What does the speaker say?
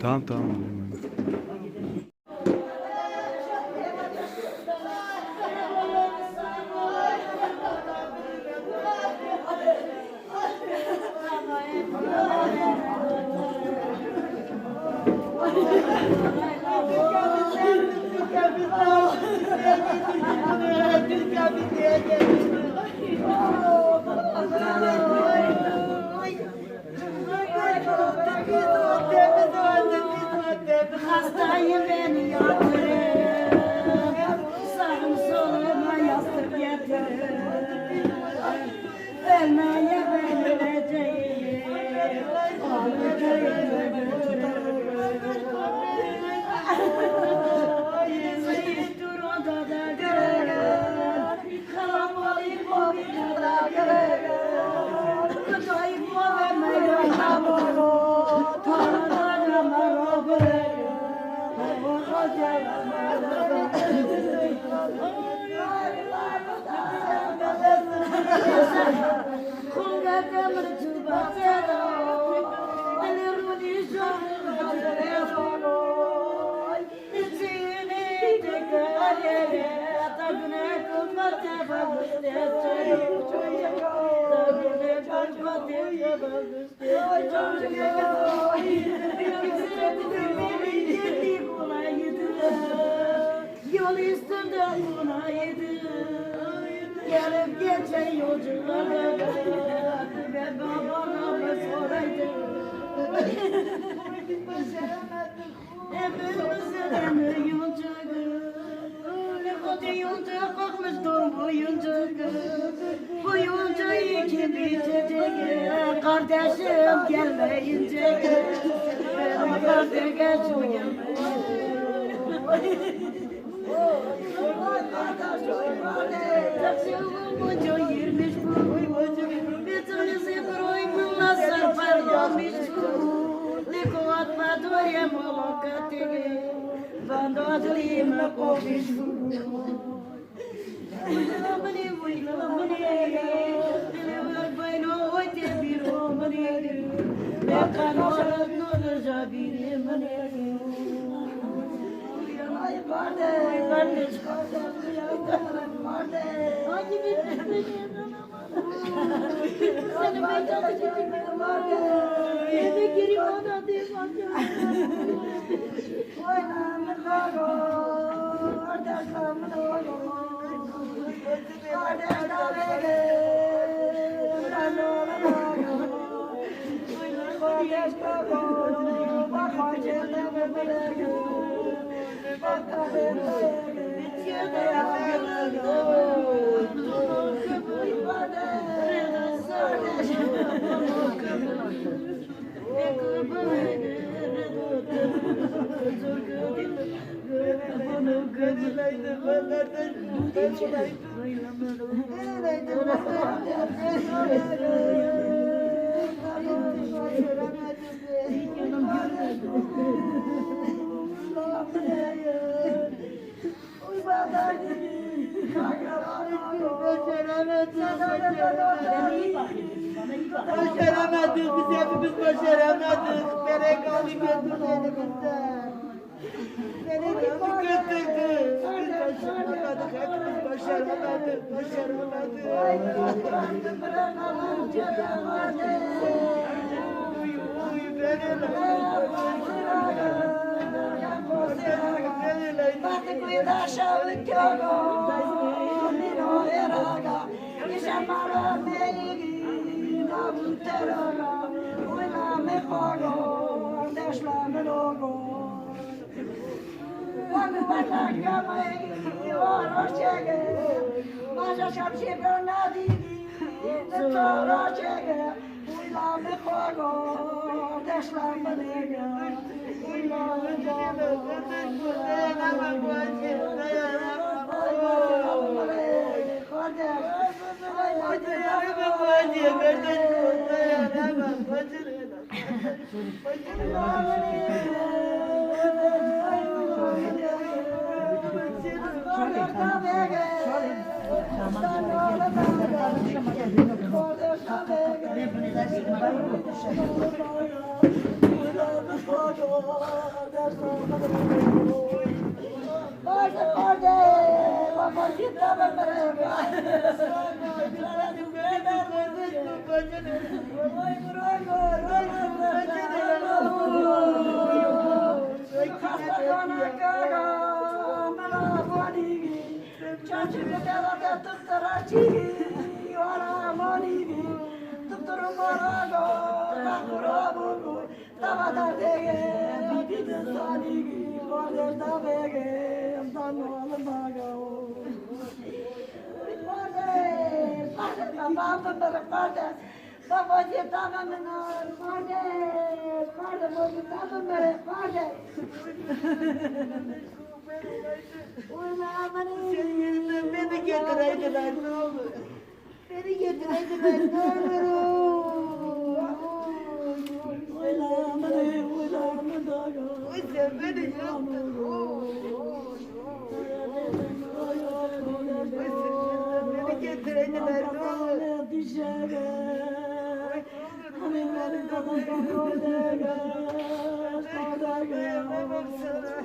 Tamam tamam. Hastayım beni yatırın, sağım soluma yastık getirin. Ölmeye ben öleceğim, onu köyüme götürün. Siz durun da görün, kalabalık o bir kadar görün. Kutayım o vermeyi hamuru, tanrılarıma robürün. Yol üstünde bunaydı, gelip geçen yolculara ben babana soraydım. Hepimizin yoncağı, ne kadar yonca kalkmıştım bu yoncağı. Bu yoncayı kim bitecek, kardeşim gelmeyince, benim kardeşim gelmeyince. Taksiyonun bocu girmiş bu, bir tanesi kroymunla sarparlanmış bu. Liko atma doya molokatege, bandodlima kopmuş bu. Uylamani, dilever bayno oyte bir omani, mekan orat nolaja bir mani. Kardeş, hangi bir seni meydan çekip eve geri bana deyip oynamı karo, kardeşlerim Başaramadık, biz hepimiz başaramadık. Beni kaldı götürdü elimizden. Beni götürdü. Biz başaramadık, hepimiz başaramadık, başaramadık. Uy, Parte cuida chave que eu no era e chamara me na buterona una me pago deixa me logo quando vai na cama eu ora chegue mas a chave Bernardi de tora chegue una me pago deixa me logo Senin yüzünden beni getireydiler ne olur. Beni getireydiler ne olur. Oy sen beni yaptın. Beni getireydiler ne olur. Dayanamam sana.